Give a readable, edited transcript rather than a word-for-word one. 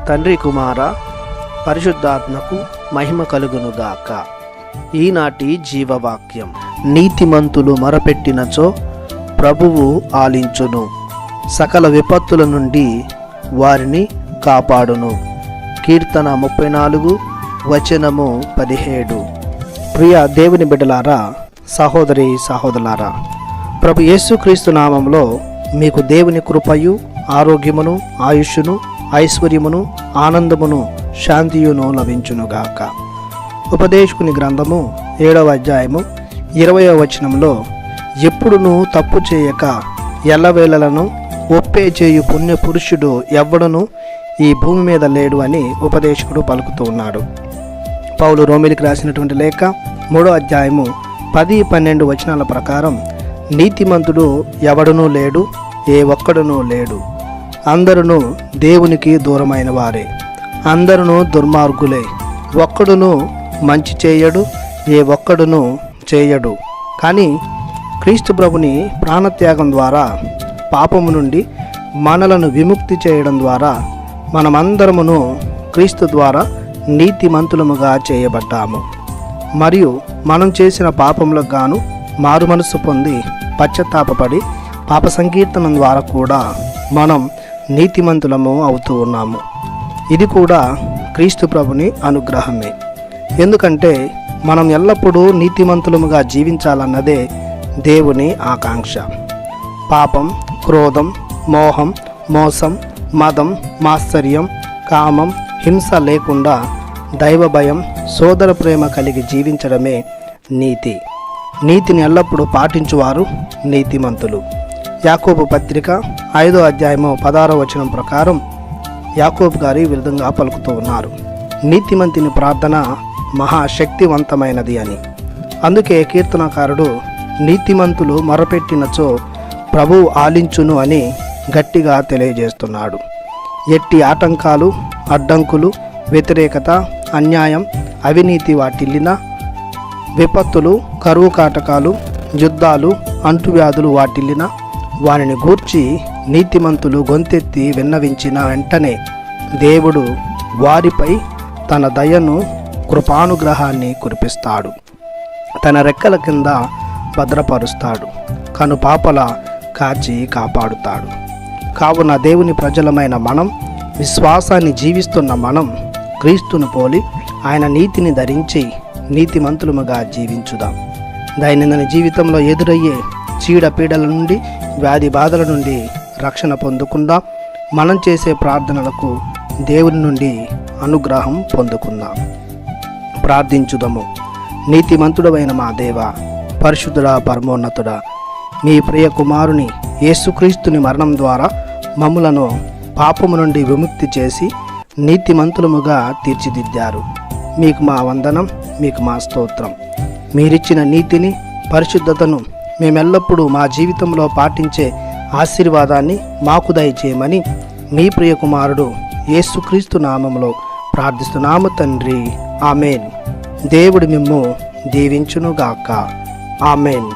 తండ్రి కుమార పరిశుద్ధాత్మకు మహిమ కలుగునుగాక. ఈనాటి జీవవాక్యం. నీతిమంతులు మొరపెట్టినచో ప్రభువు ఆలించును, సకల విపత్తుల నుండి వారిని కాపాడును. కీర్తన 34 వచనము 17. ప్రియ దేవుని బిడ్డలారా, సహోదరి సహోదరులారా, ప్రభు యేసుక్రీస్తు నామములో మీకు దేవుని కృపయు ఆరోగ్యమును ఆయుష్యును ఐశ్వర్యమును ఆనందమును శాంతియును లభించునుగాక. ఉపదేశకుని గ్రంథము 7వ అధ్యాయము 20వ వచనంలో, ఎప్పుడునూ తప్పు చేయక ఎల్లవేళలను ఒప్పే చేయు పుణ్య పురుషుడు ఎవ్వడును ఈ భూమి మీద లేడు అని ఉపదేశకుడు పలుకుతూ ఉన్నాడు. పౌలు రోమిలికి రాసినటువంటి లేఖ 3వ అధ్యాయము 10-12 వచనాల ప్రకారం, నీతిమంతుడు ఎవడునూ లేడు, ఏ ఒక్కడునూ లేడు, అందరును దేవునికి దూరమైన వారే, అందరును దుర్మార్గులే, ఒక్కడును మంచి చేయడు, ఏ ఒక్కడును చేయడు. కానీ క్రీస్తు ప్రభుని ప్రాణత్యాగం ద్వారా పాపము నుండి మనలను విముక్తి చేయడం ద్వారా మనమందరమును క్రీస్తు ద్వారా నీతిమంతులముగా చేయబడ్డాము. మరియు మనం చేసిన పాపములకు గాను మారు మనసు పొంది పశ్చాత్తాపపడి పాప సంకీర్తనం ద్వారా కూడా మనం నీతిమంతులము అవుతూ ఉన్నాము. ఇది కూడా క్రీస్తు ప్రభుని అనుగ్రహమే. ఎందుకంటే మనం ఎల్లప్పుడూ నీతిమంతులముగా జీవించాలన్నదే దేవుని ఆకాంక్ష. పాపం, క్రోధం, మోహం, మోసం, మదం, మాత్సర్యం, కామం, హింస లేకుండా దైవ భయం, సోదర ప్రేమ కలిగి జీవించడమే నీతి. నీతిని ఎల్లప్పుడూ పాటించువారు నీతిమంతులు. యాకోబు పత్రిక 5వ అధ్యాయము 16వ వచనం ప్రకారం యాకోబు గారు ఈ విధంగా పలుకుతూ ఉన్నారు, నీతిమంతుని ప్రార్థన మహాశక్తివంతమైనది అని. అందుకే కీర్తనకారుడు నీతిమంతులు మొరపెట్టినచో ప్రభువు ఆలించును అని గట్టిగా తెలియజేస్తున్నాడు. ఎట్టి ఆటంకాలు, అడ్డంకులు, వ్యతిరేకత, అన్యాయం, అవినీతి వాటిల్లిన, విపత్తులు, కరువు కాటకాలు, యుద్ధాలు, అంటువ్యాధులు వాటిల్లిన వారిని గూర్చి నీతిమంతులు గొంతెత్తి విన్నవించిన వెంటనే దేవుడు వారిపై తన దయను, కృపానుగ్రహాన్ని కురిపిస్తాడు. తన రెక్కల కింద భద్రపరుస్తాడు, కనుపాపల కాచి కాపాడుతాడు. కావున దేవుని ప్రజలమైన మనం, విశ్వాసాన్ని జీవిస్తున్న మనం క్రీస్తును పోలి ఆయన నీతిని ధరించి నీతిమంతులముగా జీవించుదాం. దైనందిన జీవితంలో ఎదురయ్యే చీడపీడల నుండి, వ్యాధి బాధల నుండి రక్షణ పొందుకుందాం. మనం చేసే ప్రార్థనలకు దేవుని నుండి అనుగ్రహం పొందుకుందాం. ప్రార్థించుదాము. నీతిమంతుడమైన మా దేవ, పరిశుద్ధుడా, పరమోన్నతుడా, మీ ప్రియ కుమారుని యేసుక్రీస్తుని మరణం ద్వారా మమ్ములను పాపము నుండి విముక్తి చేసి నీతిమంతులముగా తీర్చిదిద్దారు. మీకు మా వందనం, మీకు మా స్తోత్రం. మీరిచ్చిన నీతిని, పరిశుద్ధతను మేమెల్లప్పుడూ మా జీవితంలో పాటించే ఆశీర్వాదాన్ని మాకు దయచేయమని మీ ప్రియ కుమారుడు యేసుక్రీస్తు నామములో ప్రార్థిస్తున్నాము తండ్రి. ఆమెన్. దేవుడు మిమ్ము దీవించునుగాక. ఆమెన్.